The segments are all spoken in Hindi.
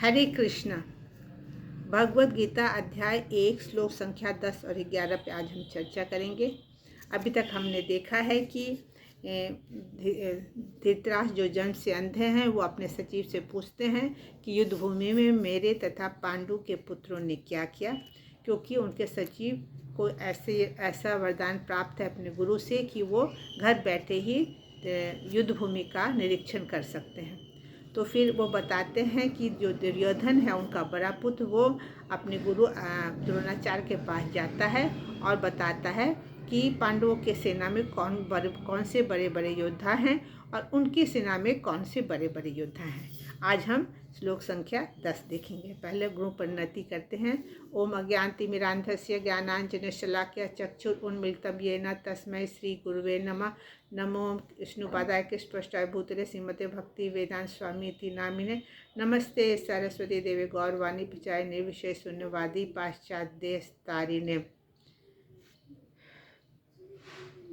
हरे कृष्णा। भगवद गीता अध्याय 1 श्लोक संख्या 10 और 11 पे आज हम चर्चा करेंगे। अभी तक हमने देखा है कि धृतराष्ट्र जो जन्म से अंधे हैं वो अपने सचिव से पूछते हैं कि युद्ध भूमि में मेरे तथा पांडु के पुत्रों ने क्या किया, क्योंकि उनके सचिव को ऐसा वरदान प्राप्त है अपने गुरु से कि वो घर बैठे ही युद्ध भूमि का निरीक्षण कर सकते हैं। तो फिर वो बताते हैं कि जो दुर्योधन है उनका बड़ा पुत्र वो अपने गुरु द्रोणाचार्य के पास जाता है और बताता है कि पांडवों के सेना में कौन से बड़े बड़े योद्धा हैं और उनकी सेना में कौन से बड़े बड़े योद्धा हैं। आज हम श्लोक संख्या 10 देखेंगे। पहले गुरु परिणति करते हैं। ओम अज्ञानतिमिरान्धस्य ज्ञानाञ्जनशलाकया चक्षुरुन्मीलितं येन तस्मै श्री गुरुवे नमः। नमो विष्णुपादाय कृष्णपृष्ठाय भूतले श्रीमते भक्ति वेदांत स्वामी इति नामिने। नमस्ते सरस्वती देवी गौरवाणी प्रचाय निर्विशेष शून्यवादी पाश्चात्य तारिणे।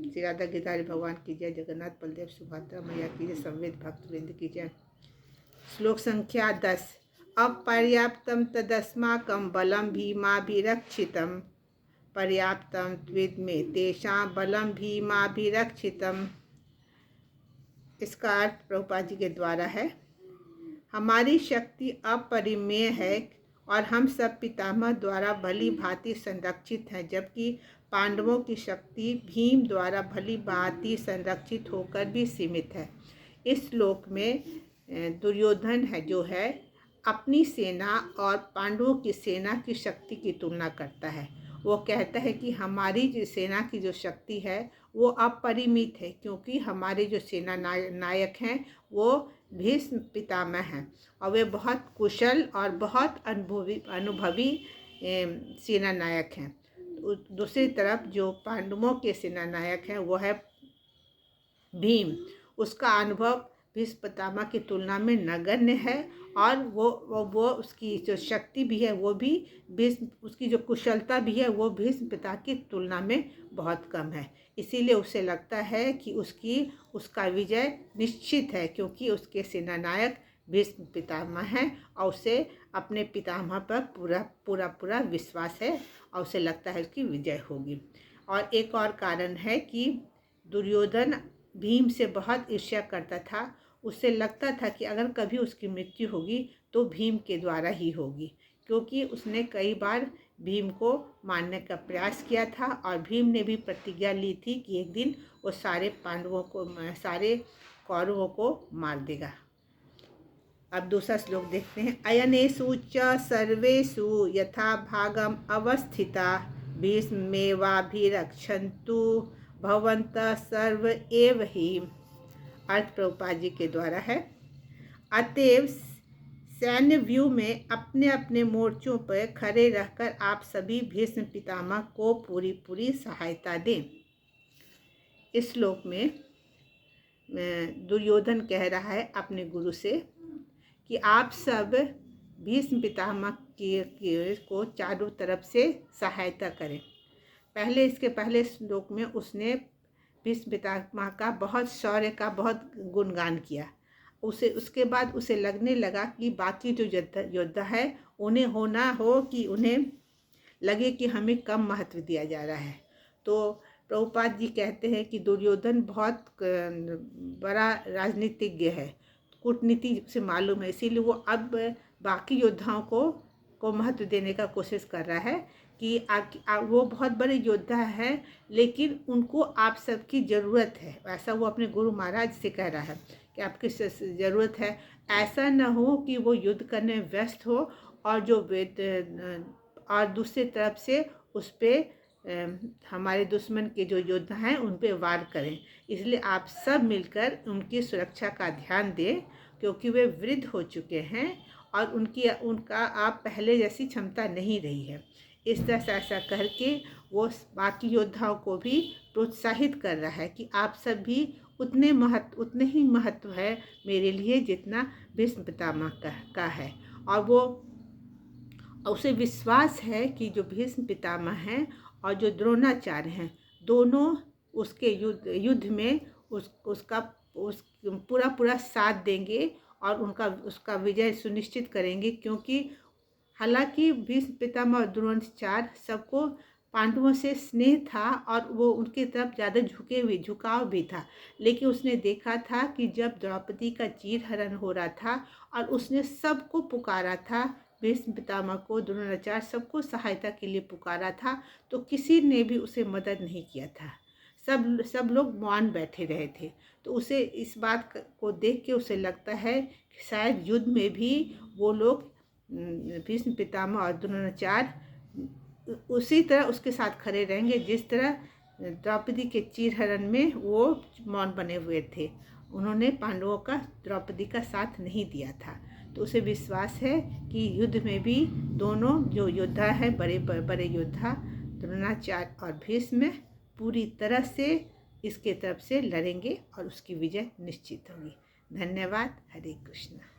श्री राधा गिरधारी भगवान की जय। जगन्नाथ बलदेव सुभद्रा मैया की जय। संवेद भक्त वृंद की जय। श्लोक संख्या 10। अपर्याप्तं तदस्माकं बलं भीमाभिरक्षितं पर्याप्तं त्विद्मे तेषां बलं भीमाभिरक्षितं। इसका अर्थ प्रभुपाद जी के द्वारा है। हमारी शक्ति अपरिमेय है और हम सब पितामह द्वारा भली भांति संरक्षित हैं, जबकि पांडवों की शक्ति भीम द्वारा भली भांति संरक्षित होकर भी सीमित है। इस श्लोक में दुर्योधन है जो है अपनी सेना और पांडवों की सेना की शक्ति की तुलना करता है। वो कहता है कि हमारी जो सेना की जो शक्ति है वो अपरिमित है, क्योंकि हमारे जो सेना नायक हैं वो भीष्म पितामह हैं और वे बहुत कुशल और बहुत अनुभवी सेना नायक हैं। दूसरी तरफ जो पांडवों के सेना नायक हैं वो है भीम। उसका अनुभव भीष्म पितामह की तुलना में नगण्य है और वो उसकी जो शक्ति भी है वो भी उसकी जो कुशलता भी है वो भीष्म पिता की तुलना में बहुत कम है। इसीलिए उसे लगता है कि उसका विजय निश्चित है, क्योंकि उसके सेनानायक भीष्म पितामह हैं और उसे अपने पितामह पर पूरा विश्वास है और उसे लगता है कि विजय होगी। और एक और कारण है कि दुर्योधन भीम से बहुत ईर्ष्या करता था। उसे लगता था कि अगर कभी उसकी मृत्यु होगी तो भीम के द्वारा ही होगी, क्योंकि उसने कई बार भीम को मारने का प्रयास किया था और भीम ने भी प्रतिज्ञा ली थी कि एक दिन वो सारे कौरवों को मार देगा। अब दूसरा श्लोक देखते हैं। अयनेषु च सर्वेषु यथा भागम अवस्थिता भीष्मेवाभिरक्षन्तु भवन्तः सर्व एव हि। अर्थ प्रभुपाद जी के द्वारा है। अतएव सैन्य व्यू में अपने अपने मोर्चों पर खड़े रहकर आप सभी भीष्म पितामह को पूरी सहायता दें। इस श्लोक में दुर्योधन कह रहा है अपने गुरु से कि आप सब भीष्म पितामह को चारों तरफ से सहायता करें। इसके पहले श्लोक में उसने भीष्म पितामह का बहुत शौर्य का बहुत गुणगान किया। उसके बाद उसे लगने लगा कि बाकी जो योद्धा है उन्हें उन्हें लगे कि हमें कम महत्व दिया जा रहा है। तो प्रभुपाद जी कहते हैं कि दुर्योधन बहुत बड़ा राजनीतिज्ञ है, कूटनीति से मालूम है, इसीलिए वो अब बाकी योद्धाओं को महत्व देने का कोशिश कर रहा है कि वो बहुत बड़े योद्धा हैं, लेकिन उनको आप सबकी ज़रूरत है। ऐसा वो अपने गुरु महाराज से कह रहा है कि आपकी ज़रूरत है। ऐसा न हो कि वो युद्ध करने में व्यस्त हो और दूसरी तरफ से उस पर हमारे दुश्मन के जो योद्धा हैं उन पर वार करें। इसलिए आप सब मिलकर उनकी सुरक्षा का ध्यान दें, क्योंकि वे वृद्ध हो चुके हैं और उनका आप पहले जैसी क्षमता नहीं रही है। इस तरह से ऐसा करके वो बाकी योद्धाओं को भी प्रोत्साहित कर रहा है कि आप सब भी उतने ही महत्व है मेरे लिए जितना भीष्म पितामह का है। और उसे विश्वास है कि जो भीष्म पितामह हैं और जो द्रोणाचार्य हैं दोनों उसके युद्ध में उसका पूरा साथ देंगे और उसका विजय सुनिश्चित करेंगे, क्योंकि हालांकि भीष्म पितामह और द्रोणाचार्य सबको पांडवों से स्नेह था और वो उनकी तरफ ज़्यादा झुकाव भी था, लेकिन उसने देखा था कि जब द्रौपदी का चीरहरण हो रहा था और उसने सबको पुकारा था, भीष्म पितामह को, द्रोणाचार्य सबको सहायता के लिए पुकारा था, तो किसी ने भी उसे मदद नहीं किया था। सब लोग मान बैठे रहे थे। तो उसे इस बात को देख के उसे लगता है कि शायद युद्ध में भी वो लोग, भीष्म पितामह और द्रोणाचार्य उसी तरह उसके साथ खड़े रहेंगे जिस तरह द्रौपदी के चीरहरण में वो मौन बने हुए थे। उन्होंने पांडवों का, द्रौपदी का साथ नहीं दिया था। तो उसे विश्वास है कि युद्ध में भी दोनों जो योद्धा है, बड़े बड़े योद्धा द्रोणाचार्य और भीष्म, पूरी तरह से इसके तरफ से लड़ेंगे और उसकी विजय निश्चित होगी। धन्यवाद। हरे कृष्ण।